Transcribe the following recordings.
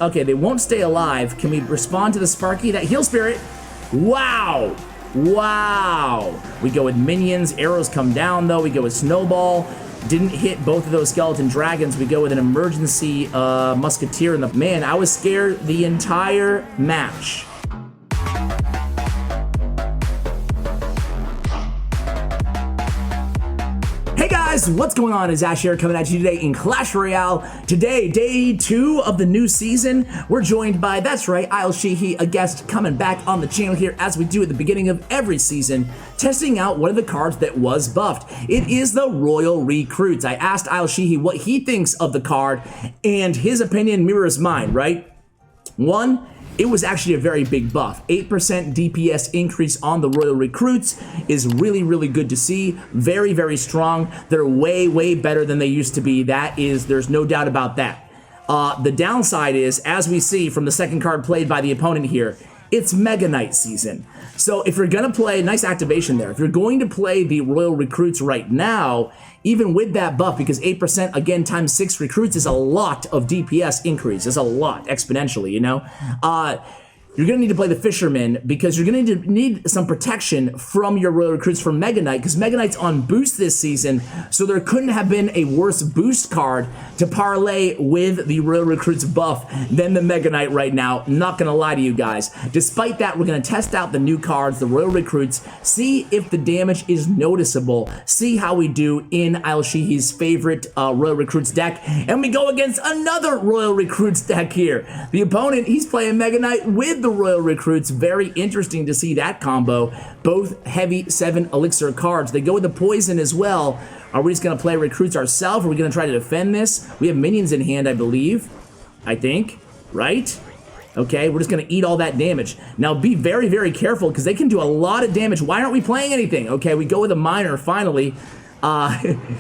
Okay, they won't stay alive. Can we respond to the Sparky? That heal spirit. Wow. Wow. We go with minions. Arrows come down, though. We go with snowball. Didn't hit both of those skeleton dragons. We go with an emergency musketeer. And man, I was scared the entire match. Hey guys, what's going on? It's Ash here coming at you today in Clash Royale. Today, day 2 of the new season. We're joined by, that's right, I'll Sheehy, a guest coming back on the channel here as we do at the beginning of every season, testing out one of the cards that was buffed. It is the Royal Recruits. I asked I'll Sheehy what he thinks of the card, and his opinion mirrors mine, right? One, it was actually a very big buff. 8% DPS increase on the Royal Recruits is really, really good to see. Very, very strong. They're way, way better than they used to be. There's no doubt about that. The downside is, as we see from the second card played by the opponent here, it's Mega Knight season. So if you're going to play, nice activation there, if you're going to play the Royal Recruits right now, even with that buff, because 8% again times 6 recruits is a lot of DPS increase. It's a lot, exponentially, you know? You're going to need to play the Fisherman because you're going to need some protection from your Royal Recruits from Mega Knight, because Mega Knight's on boost this season, so there couldn't have been a worse boost card to parlay with the Royal Recruits buff than the Mega Knight right now. Not going to lie to you guys. Despite that, we're going to test out the new cards, the Royal Recruits, see if the damage is noticeable, see how we do in I'll Sheehy's favorite Royal Recruits deck, and we go against another Royal Recruits deck here. The opponent, he's playing Mega Knight with the Royal Recruits. Very interesting to see that combo. Both heavy 7 elixir cards. They go with the poison as well. Are we just going to play recruits ourselves? Are we going to try to defend this? We have minions in hand, I believe. I think. Right? Okay, we're just going to eat all that damage. Now be very, very careful because they can do a lot of damage. Why aren't we playing anything? Okay, we go with a miner finally.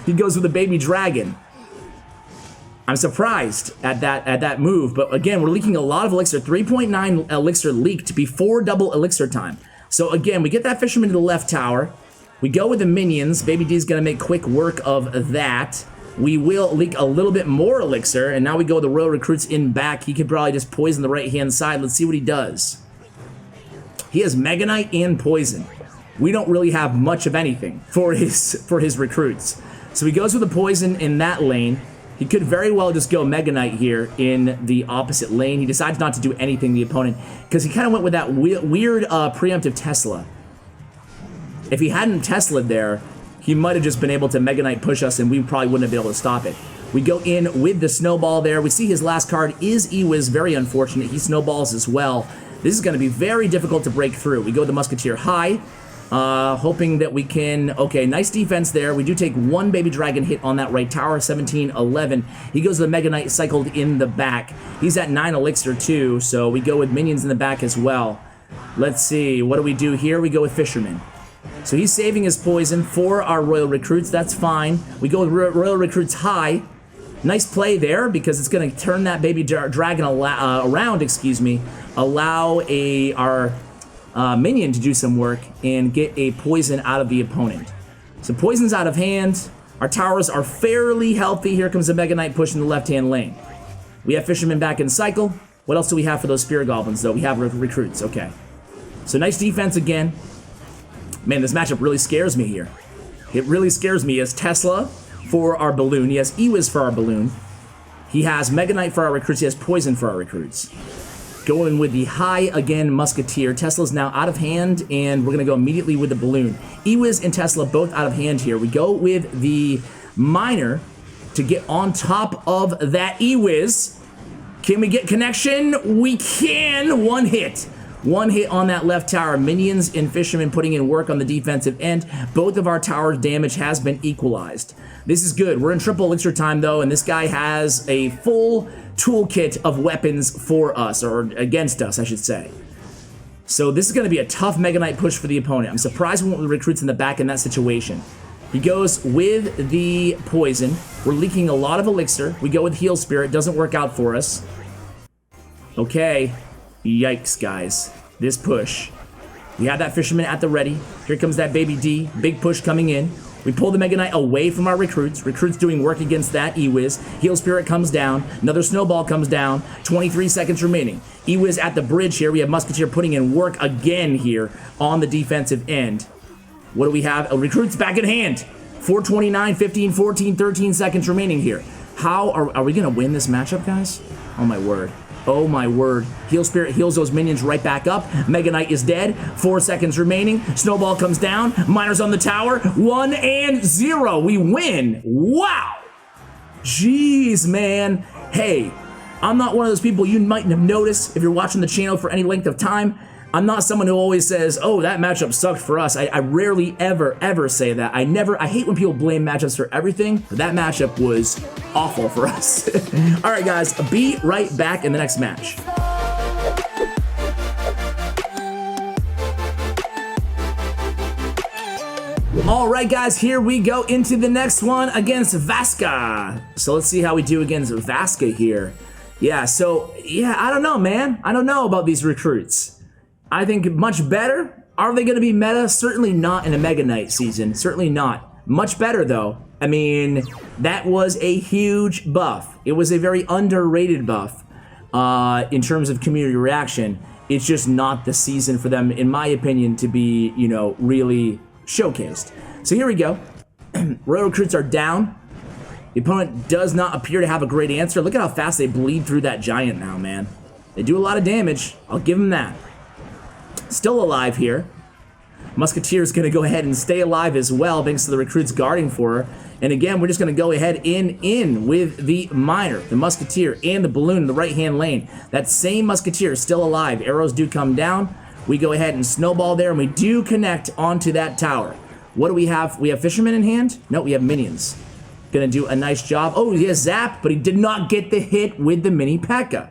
He goes with a baby dragon. I'm surprised at that move, but again, we're leaking a lot of elixir. 3.9 elixir leaked before double elixir time. So again, we get that Fisherman to the left tower. We go with the minions. Baby D is going to make quick work of that. We will leak a little bit more elixir, and now we go with the Royal Recruits in back. He could probably just poison the right-hand side. Let's see what he does. He has Mega Knight and poison. We don't really have much of anything for his recruits. So he goes with the poison in that lane. He could very well just go Mega Knight here in the opposite lane. He decides not to do anything, the opponent, because he kind of went with that weird preemptive Tesla. If he hadn't Tesla'd there, he might have just been able to Mega Knight push us, and we probably wouldn't have been able to stop it. We go in with the snowball there. We see his last card is Ewiz. Very unfortunate. He snowballs as well. This is going to be very difficult to break through. We go with the Musketeer high. Hoping that we can, okay, nice defense there. We do take one baby dragon hit on that right tower, 17-11. He goes to the Mega Knight cycled in the back. He's at 9 elixir too, so we go with minions in the back as well. Let's see, what do we do here? We go with Fisherman. So he's saving his poison for our Royal Recruits, that's fine. We go with Royal Recruits high. Nice play there because it's going to turn that baby dragon around, excuse me, allow our minion to do some work and get a poison out of the opponent. So poison's out of hand. Our towers are fairly healthy. Here comes the Mega Knight pushing the left-hand lane. We have Fisherman back in cycle. What else do we have for those Spear Goblins, though? We have recruits. Okay. So nice defense again. Man, this matchup really scares me here. It really scares me. He has Tesla for our Balloon. He has Ewiz for our Balloon. He has Mega Knight for our recruits. He has poison for our recruits. Going with the high again Musketeer. Tesla's now out of hand, and we're going to go immediately with the Balloon. Ewiz and Tesla both out of hand here. We go with the Miner to get on top of that Ewiz. Can we get connection? We can. One hit. One hit on that left tower. Minions and Fishermen putting in work on the defensive end. Both of our towers' damage has been equalized. This is good. We're in triple elixir time, though, and this guy has a full toolkit of weapons for us, or against us, I should say. So this is going to be a tough Mega Knight push for the opponent. I'm surprised we went with recruits in the back in that situation. He goes with the poison. We're leaking a lot of elixir. We go with Heal Spirit. Doesn't work out for us. Okay. Yikes, guys. This push. We have that Fisherman at the ready. Here comes that Baby D. Big push coming in. We pull the Mega Knight away from our recruits. Recruits doing work against that E-Wiz. Heal Spirit comes down. Another Snowball comes down. 23 seconds remaining. E-Wiz at the bridge here. We have Musketeer putting in work again here on the defensive end. What do we have? Recruits back in hand. 4:29, 15, 14, 13 seconds remaining here. How are we going to win this matchup, guys? Oh, my word. Oh my word. Heal Spirit heals those minions right back up. Mega Knight is dead. 4 seconds remaining. Snowball comes down. Miner's on the tower. 1 and 0. We win. Wow. Jeez, man. Hey, I'm not one of those people you might have noticed if you're watching the channel for any length of time. I'm not someone who always says, oh, that matchup sucked for us. I rarely ever say that. I hate when people blame matchups for everything, but that matchup was awful for us. All right, guys, be right back in the next match. All right, guys, here we go into the next one against Vaska. So let's see how we do against Vaska here. Yeah, I don't know, man. I don't know about these recruits. I think much better. Are they going to be meta? Certainly not in a Mega Knight season. Certainly not. Much better, though. I mean, that was a huge buff. It was a very underrated buff in terms of community reaction. It's just not the season for them, in my opinion, to be, you know, really showcased. So here we go. Royal recruits are down. The opponent does not appear to have a great answer. Look at how fast they bleed through that giant now, man. They do a lot of damage. I'll give them that. Still alive here. Musketeer's going to go ahead and stay alive as well, thanks to the recruits guarding for her. And again, we're just going to go ahead in with the Miner, the Musketeer, and the Balloon in the right-hand lane. That same Musketeer is still alive. Arrows do come down. We go ahead and snowball there, and we do connect onto that tower. What do we have? We have Fishermen in hand? No, we have Minions. Going to do a nice job. Oh, he has Zap, but he did not get the hit with the Mini Pekka.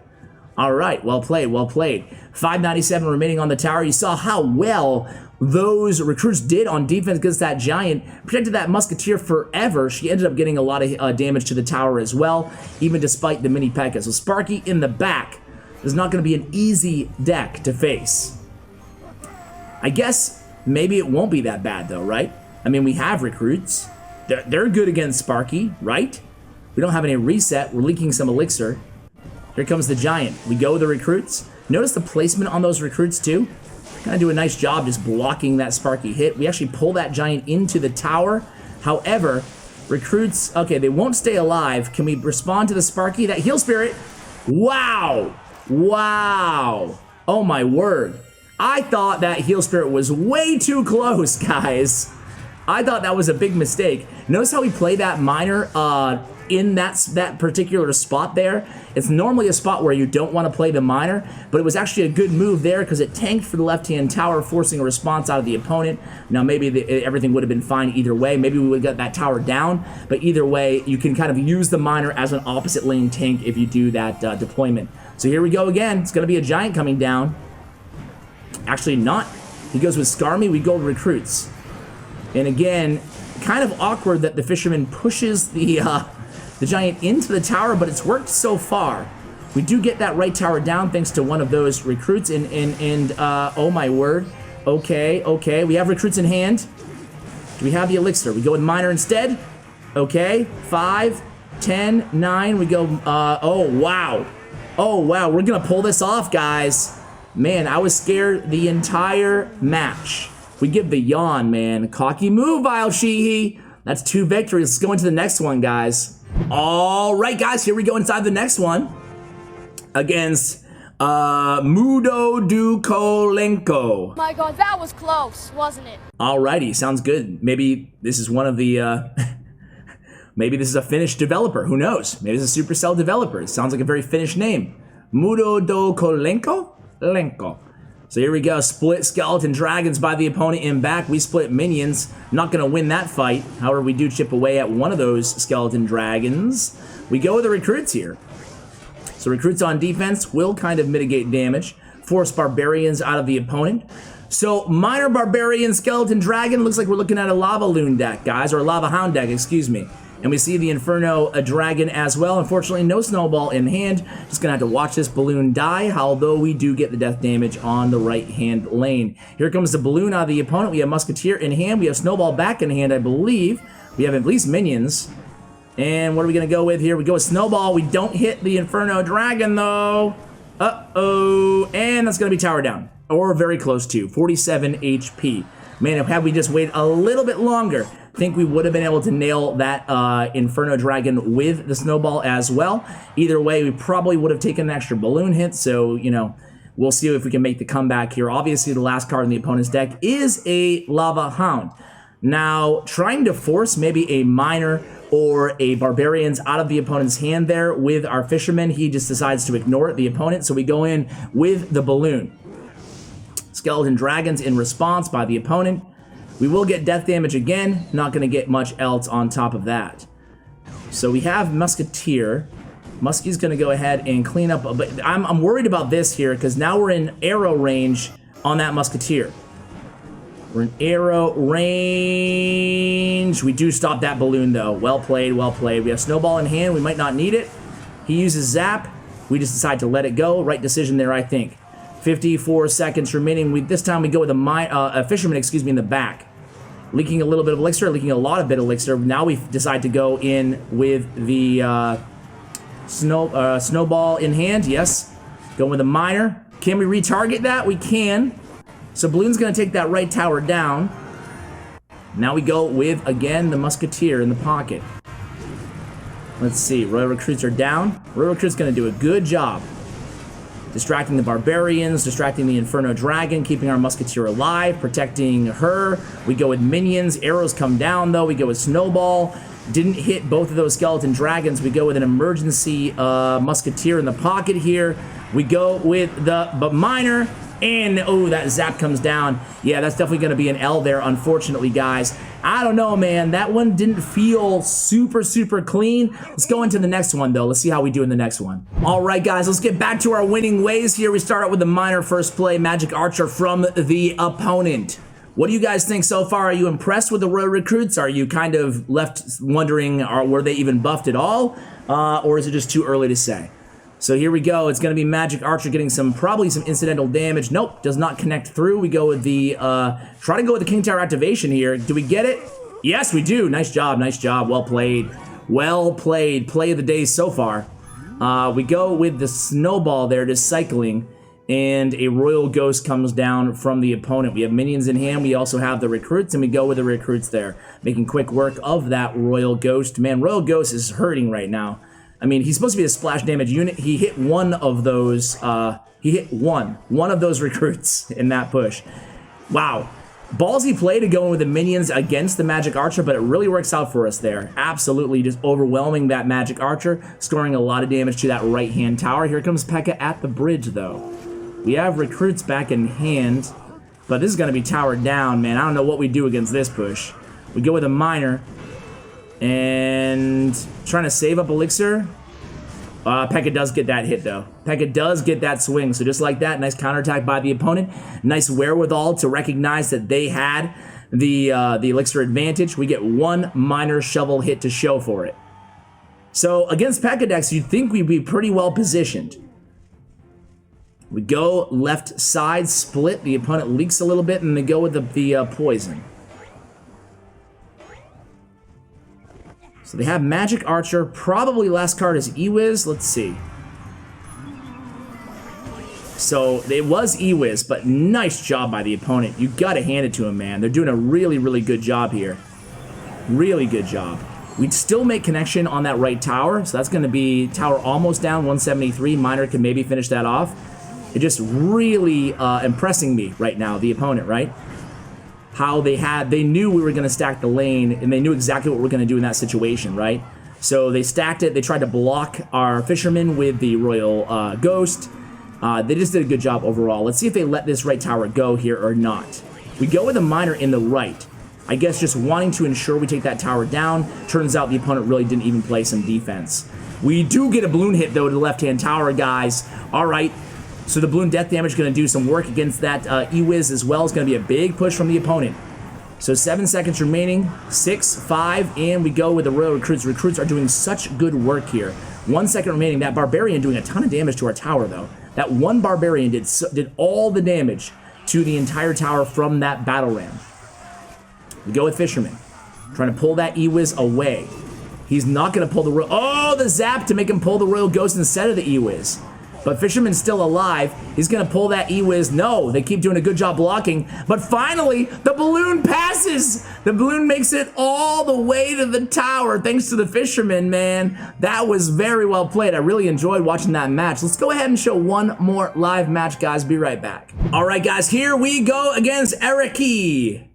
All right, well played, well played. 597 remaining on the tower. You saw how well those recruits did on defense against that giant. Protected that Musketeer forever. She ended up getting a lot of damage to the tower as well, even despite the Mini Pekka. So Sparky in the back is not going to be an easy deck to face. I guess maybe it won't be that bad though, right? I mean, we have recruits. They're good against Sparky, right? We don't have any reset. We're leaking some elixir. Here comes the giant. We go with the recruits. Notice the placement on those recruits too. Kind of do a nice job just blocking that Sparky hit. We actually pull that giant into the tower. However, recruits, okay, they won't stay alive. Can we respond to the Sparky? That Heal Spirit. Wow. Wow. Oh my word. I thought that Heal Spirit was way too close, guys. I thought that was a big mistake. Notice how we play that Miner in that particular spot there. It's normally a spot where you don't want to play the Miner, but it was actually a good move there because it tanked for the left-hand tower, forcing a response out of the opponent. Now, maybe everything would have been fine either way. Maybe we would have got that tower down, but either way, you can kind of use the Miner as an opposite lane tank if you do that deployment. So here we go again. It's going to be a giant coming down. Actually not. He goes with Skarmy. We go with recruits. And again, kind of awkward that the Fisherman pushes the giant into the tower, but it's worked so far. We do get that right tower down thanks to one of those recruits, and oh my word. Okay, we have recruits in hand. Do we have the elixir? We go with Miner instead. Okay, 5, 10, 9, we go, oh wow, we're gonna pull this off, guys. Man, I was scared the entire match. We give the yawn, man. Cocky move, Vile Sheehy. That's 2 victories. Let's go into the next one, guys. All right, guys, here we go inside the next one against Mudo Dukolenko. My God, that was close, wasn't it? Alrighty, sounds good. Maybe this is one of the, maybe this is a Finnish developer. Who knows? Maybe it's a Supercell developer. It sounds like a very Finnish name. Mudo Dukolenko? So here we go, split skeleton dragons by the opponent in back. We split minions. Not gonna win that fight. However, we do chip away at one of those skeleton dragons. We go with the recruits here. So recruits on defense will kind of mitigate damage. Force barbarians out of the opponent. So Miner barbarian skeleton dragon looks like we're looking at a Lavaloon deck, guys, or a Lava Hound deck, excuse me. And we see the Inferno Dragon as well. Unfortunately, no snowball in hand. Just gonna have to watch this balloon die, although we do get the death damage on the right-hand lane. Here comes the balloon out of the opponent. We have Musketeer in hand. We have Snowball back in hand, I believe. We have at least minions. And what are we gonna go with here? We go with Snowball. We don't hit the Inferno Dragon, though. Uh-oh. And that's gonna be tower down. Or very close to 47 HP. Man, had we just waited a little bit longer, I think we would have been able to nail that Inferno Dragon with the Snowball as well. Either way, we probably would have taken an extra balloon hit, so, you know, we'll see if we can make the comeback here. Obviously, the last card in the opponent's deck is a Lava Hound. Now, trying to force maybe a Miner or a Barbarians out of the opponent's hand there with our Fisherman, he just decides to ignore the opponent, so we go in with the Balloon. Skeleton Dragons in response by the opponent. We will get death damage again, not going to get much else on top of that. So we have Musketeer. Muskie's going to go ahead and clean up, but I'm worried about this here because now we're in arrow range on that Musketeer. We're in arrow range. We do stop that balloon though. Well played, well played. We have Snowball in hand. We might not need it. He uses Zap. We just decide to let it go. Right decision there, I think. 54 seconds remaining. This time we go with a Fisherman, excuse me, in the back. Leaking a little bit of elixir, leaking a lot of bit of elixir. Now we decide to go in with the Snowball in hand. Yes. Going with a Miner. Can we retarget that? We can. So Balloon's going to take that right tower down. Now we go with, again, the Musketeer in the pocket. Let's see. Royal Recruits are down. Royal Recruits going to do a good job. Distracting the Barbarians, distracting the Inferno Dragon, keeping our Musketeer alive, protecting her. We go with minions. Arrows come down, though. We go with Snowball. Didn't hit both of those Skeleton Dragons. We go with an emergency Musketeer in the pocket here. We go with the Miner. And, oh, that Zap comes down. Yeah, that's definitely going to be an L there, unfortunately, guys. I don't know, man. That one didn't feel super, super clean. Let's go into the next one, though. Let's see how we do in the next one. All right, guys, let's get back to our winning ways here. We start out with the Miner first play, Magic Archer from the opponent. What do you guys think so far? Are you impressed with the Royal Recruits? Are you kind of left wondering, were they even buffed at all? Or is it just too early to say? So here we go. It's going to be Magic Archer getting probably some incidental damage. Nope, does not connect through. We go with the, try to go with the King Tower activation here. Do we get it? Yes, we do. Nice job, nice job. Well played. Well played. Play of the day so far. We go with the Snowball there, just cycling, and a Royal Ghost comes down from the opponent. We have minions in hand. We also have the Recruits, and we go with the Recruits there, making quick work of that Royal Ghost. Man, Royal Ghost is hurting right now. I mean, he's supposed to be a splash damage unit. He hit one of those, he hit one of those Recruits in that push. Wow. Ballsy play to go in with the minions against the Magic Archer, but it really works out for us there. Absolutely just overwhelming that Magic Archer, scoring a lot of damage to that right-hand tower. Here comes Pekka at the bridge, though. We have Recruits back in hand, but this is going to be towered down, man. I don't know what we do against this push. We go with a Miner. And trying to save up elixir. Pekka does get that hit, though. Pekka does get that swing. So just like that, nice counterattack by the opponent. Nice wherewithal to recognize that they had the elixir advantage. We get one Miner shovel hit to show for it. So against Pekka decks, you'd think we'd be pretty well positioned. We go left side split. The opponent leaks a little bit, and they go with the poison. So they have Magic Archer. Probably last card is Ewiz. Let's see. So it was Ewiz, but nice job by the opponent. You got to hand it to him, man. They're doing a really, really good job here. Really good job. We'd still make connection on that right tower. So that's going to be tower almost down, 173. Miner can maybe finish that off. It's just really impressing me right now, the opponent, right? How they knew we were going to stack the lane, and they knew exactly what we're going to do in that situation, right? So they stacked it. They tried to block our Fisherman with the Royal Ghost. They just did a good job overall. Let's see if they let this right tower go here or not. We go with a Miner in the right. I guess just wanting to ensure we take that tower down. Turns out the opponent really didn't even play some defense. We do get a balloon hit, though, to the left-hand tower, guys. All right. So the balloon death damage is going to do some work against that Ewiz as well. It's going to be a big push from the opponent. So 7 seconds remaining, 6, 5, and we go with the Royal Recruits. Recruits are doing such good work here. 1 second remaining. That Barbarian doing a ton of damage to our tower, though. That one Barbarian did all the damage to the entire tower from that battle ram. We go with Fisherman, trying to pull that E-Wiz away. He's not going to pull the Royal... Oh, the zap to make him pull the Royal Ghost instead of the E-Wiz. But Fisherman's still alive. He's going to pull that E-Wiz. No, they keep doing a good job blocking. But finally, the balloon passes. The balloon makes it all the way to the tower thanks to the Fisherman, man. That was very well played. I really enjoyed watching that match. Let's go ahead and show one more live match, guys. Be right back. All right, guys, here we go against Ericy.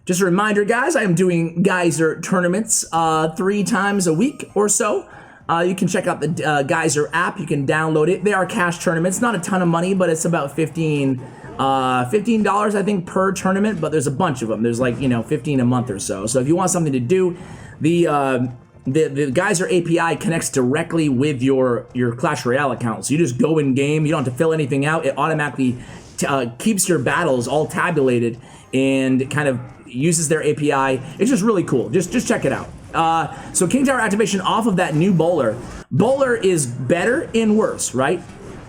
Just a reminder, guys, I am doing GIZER Tournaments 3 times a week or so. You can check out the GIZER app. You can download it. They are cash tournaments. Not a ton of money, but it's about $15, I think, per tournament. But there's a bunch of them. There's like, you know, 15 a month or so. So if you want something to do, the GIZER API connects directly with your Clash Royale account. So you just go in game. You don't have to fill anything out. It automatically keeps your battles all tabulated and kind of uses their API. It's just really cool. Just check it out. So King Tower activation off of that new bowler. Bowler is better and worse, right?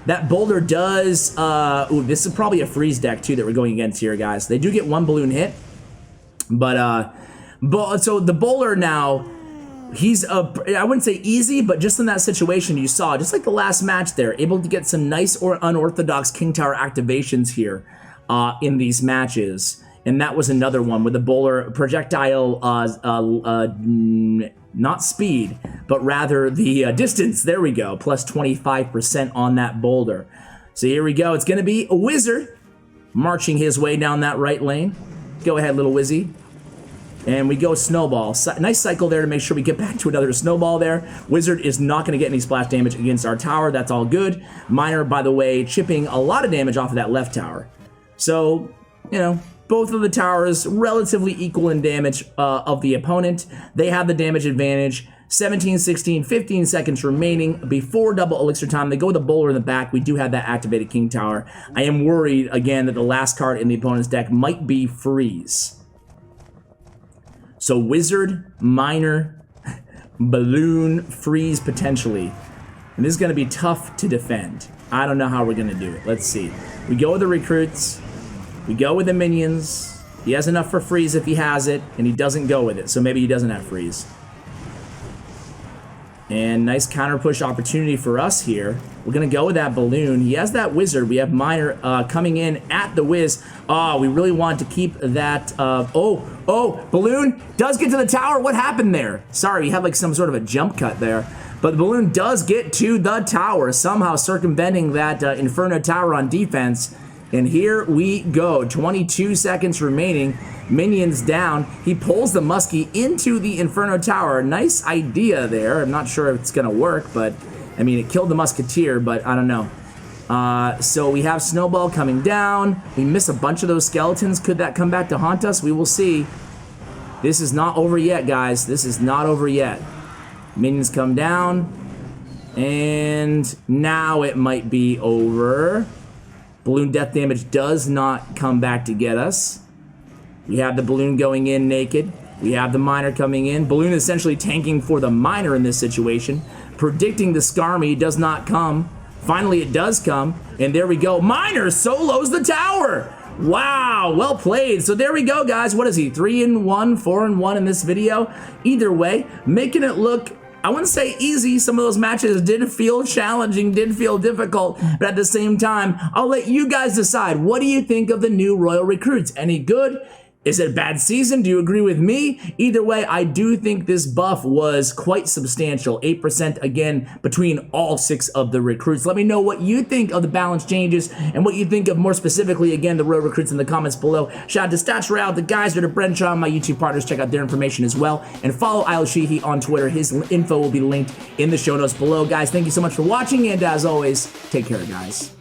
That bowler does, ooh, this is probably a freeze deck too that we're going against here, guys. They do get 1 balloon hit, but so the bowler now, he's I wouldn't say easy, but just in that situation you saw, just like the last match there, able to get some nice or unorthodox King Tower activations here in these matches. And that was another one with the bowler projectile, not speed, but rather the distance. There we go, plus 25% on that boulder. So here we go. It's going to be a Wizard marching his way down that right lane. Go ahead, little Wizzy. And we go Snowball. Nice cycle there to make sure we get back to another Snowball there. Wizard is not going to get any splash damage against our tower. That's all good. Miner, by the way, chipping a lot of damage off of that left tower. So, you know, both of the towers relatively equal in damage of the opponent. They have the damage advantage. 17, 16, 15 seconds remaining before double elixir time. They go with the bowler in the back. We do have that activated King Tower. I am worried, again, that the last card in the opponent's deck might be Freeze. So Wizard, Miner, Balloon, Freeze potentially. And this is going to be tough to defend. I don't know how we're going to do it. Let's see. We go with the recruits. We go with the minions. He has enough for Freeze if he has it, and he doesn't go with it, so maybe he doesn't have Freeze. And nice counter-push opportunity for us here. We're going to go with that Balloon. He has that Wizard. We have Miner coming in at the Wiz. Oh, we really want to keep that. Balloon does get to the tower. What happened there? Sorry, we had like some sort of a jump cut there. But the Balloon does get to the tower, somehow circumventing that Inferno Tower on defense. And here we go, 22 seconds remaining, minions down. He pulls the Muskie into the Inferno Tower. Nice idea there. I'm not sure if it's gonna work, but I mean, it killed the Musketeer, but I don't know. So we have Snowball coming down. We miss a bunch of those skeletons. Could that come back to haunt us? We will see. This is not over yet, guys. This is not over yet. Minions come down, and now it might be over. Balloon death damage does not come back to get us. We have the Balloon going in naked. We have the Miner coming in. Balloon essentially tanking for the Miner in this situation. Predicting the Skarmy does not come. Finally, it does come. And there we go. Miner solos the tower. Wow, well played. So there we go, guys. What is he? 3-1, 4-1 in this video. Either way, making it look, I wouldn't say easy. Some of those matches did feel challenging, did feel difficult, but at the same time, I'll let you guys decide. What do you think of the new Royal Recruits? Any good? Is it a bad season? Do you agree with me? Either way, I do think this buff was quite substantial. 8% again between all 6 of the recruits. Let me know what you think of the balance changes and what you think of more specifically, again, the Royal Recruits in the comments below. Shout out to Stutts, Royale, the GIZER, to Bren Chong, my YouTube partners. Check out their information as well. And follow Sheehy on Twitter. His info will be linked in the show notes below. Guys, thank you so much for watching. And as always, take care, guys.